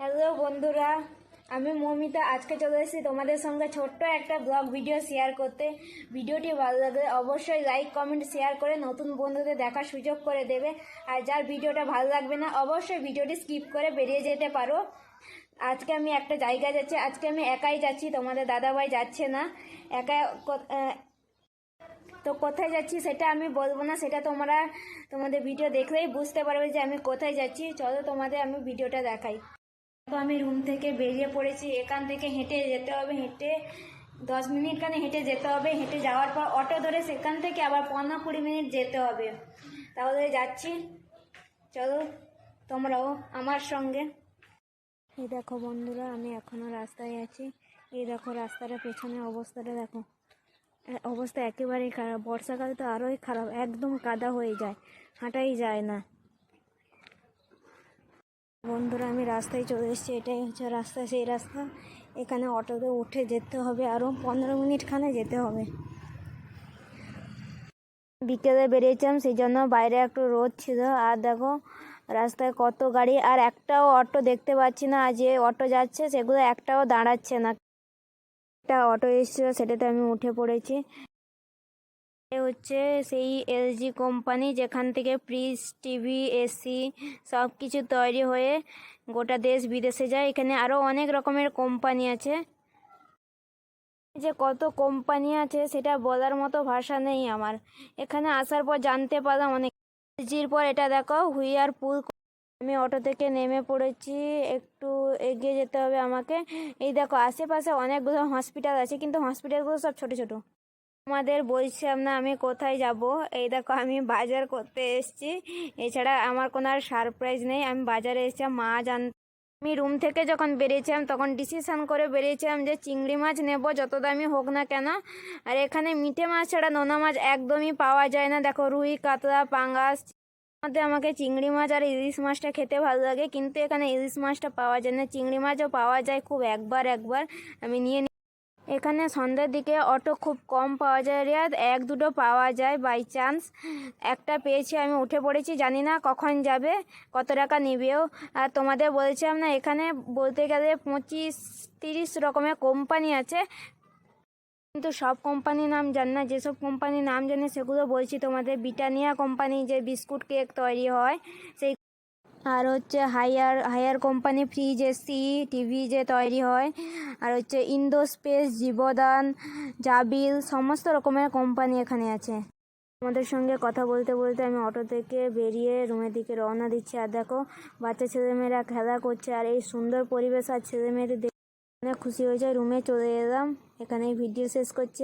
Hello বন্ধুরা, আমি মৌমিতা। আজকে চলে এসেছি তোমাদের সঙ্গে ছোট্ট একটা ব্লগ ভিডিও শেয়ার করতে। ভিডিওটি ভালো লাগলে অবশ্যই লাইক কমেন্ট শেয়ার করে নতুন বন্ধুদের দেখার সুযোগ করে দেবে। আর যার ভিডিওটা ভালো লাগবে না অবশ্যই ভিডিওটি স্কিপ করে বেরিয়ে যেতে পারো। আজকে আমি একটা জায়গায় যাচ্ছি, আজকে আমি একাই যাচ্ছি, তোমাদের দাদাভাই যাচ্ছে না। একা তো কোথায় যাচ্ছি সেটা আমি বলবো না, সেটা তোমাদের ভিডিও দেখলেই বুঝতে পারবে যে আমি কোথায় যাচ্ছি। চলো তোমাদের আমি ভিডিওটা দেখাই। তো আমি রুম থেকে বেরিয়ে পড়েছি, এখান থেকে হেঁটে যেতে হবে, হেঁটে 10 মিনিট হেঁটে যেতে হবে। হেঁটে যাওয়ার পর অটো ধরে সেখান থেকে আবার 15-20 মিনিট যেতে হবে। তাহলে যাচ্ছি, চলো তোমরাও আমার সঙ্গে। এই দেখো বন্ধুরা, আমি এখনো রাস্তায় আছি। এই দেখো রাস্তাটা পেছনে অবস্থাটা দেখো, অবস্থা একেবারেই খারাপ। বর্ষাকালে তো আরোই খারাপ, একদম কাদা হয়ে যায়, হাঁটাই যায় না। বন্ধুরা আমি রাস্তায় চলে এসেছি, এটাই হচ্ছে রাস্তা, সেই রাস্তা। এখানে অটোতে উঠে যেতে হবে, আরও 15 মিনিট যেতে হবে। বিকেলে বেরিয়েছিলাম, সেই জন্য বাইরে একটু রোদ ছিল। আর দেখো রাস্তায় কত গাড়ি, আর একটাও অটো দেখতে পাচ্ছি না। যে অটো যাচ্ছে সেগুলো একটাও দাঁড়াচ্ছে না। একটা অটো এসেছিল, সেটাতে আমি উঠে পড়েছি। হচ্ছে সেই এলজি কোম্পানি, যেখান থেকে ফ্রিজ, টিভি, এসি সব কিছু তৈরি হয়ে গোটা দেশ বিদেশে যায়। এখানে আরও অনেক রকমের কোম্পানি আছে। যে কত কোম্পানি আছে সেটা বলার মতো ভাষা নেই আমার। এখানে আসার পর জানতে পারলাম অনেক। এলজির পর এটা দেখো হুইয়ারপুল। আমি অটো থেকে নেমে পড়েছি, একটু এগিয়ে যেতে হবে আমাকে। এই দেখো আশেপাশে অনেকগুলো হসপিটাল আছে, কিন্তু হসপিটালগুলো সব ছোট ছোট। আমাদের বলছিলাম না আমি কোথায় যাব। এই দেখো আমি বাজার করতে এসেছি, এছাড়া আমার কোনো আর সারপ্রাইজ নেই। আমি বাজারে এসেছিলাম, মা আমি রুম থেকে যখন বেরিয়েছিলাম তখন ডিসিশন করে বেরিয়েছিলাম যে চিংড়ি মাছ নেব, যত দামি হোক না কেন। আর এখানে মিঠে মাছ ছাড়া নোনা মাছ একদমই পাওয়া যায় না। দেখো রুই, কাতলা, পাঙ্গাস, মধ্যে আমাকে চিংড়ি মাছ আর ইলিশ মাছটা খেতে ভালো লাগে, কিন্তু এখানে ইলিশ মাছটা পাওয়া যায় না। চিংড়ি মাছও পাওয়া যায় খুব একবার একবার, আমি নিয়ে নিই। এখানে সন্ধ্যের দিকে অটো খুব কম পাওয়া যায়, রিয়াদ 1-2টো পাওয়া যায় বাই চান্স। একটা পেয়েছি, আমি উঠে পড়েছি, জানি না কখন যাবে, কত টাকা নেবেও। আর তোমাদের বলছিলাম না এখানে বলতে গেলে 25-30 রকমের কোম্পানি আছে, কিন্তু সব কোম্পানির নাম জানি না। যেসব কোম্পানির নাম জানি সেগুলো বলছি তোমাদের। ব্রিটানিয়া কোম্পানি, যে বিস্কুট কেক তৈরি হয় সেই। আর হচ্ছে higher company, fridge, AC, TV যে তৈরি হয়। আর হচ্ছে ইন্দোস্পেস, জীবদান, জাবিল, সমস্ত রকমের কোম্পানি এখানে আছে। আমাদের সঙ্গে কথা বলতে বলতে আমি অটো থেকে বেরিয়ে রুমের দিকে রওনা দিচ্ছি। আর দেখো বাচ্চা ছেলেমেয়েরা খেলা করছে, আর এই সুন্দর পরিবেশ আর ছেলেমেয়েদের দেখে অনেক খুশি হয়েছে। রুমে চলে এলাম, এখানেই ভিডিও শেষ করছি।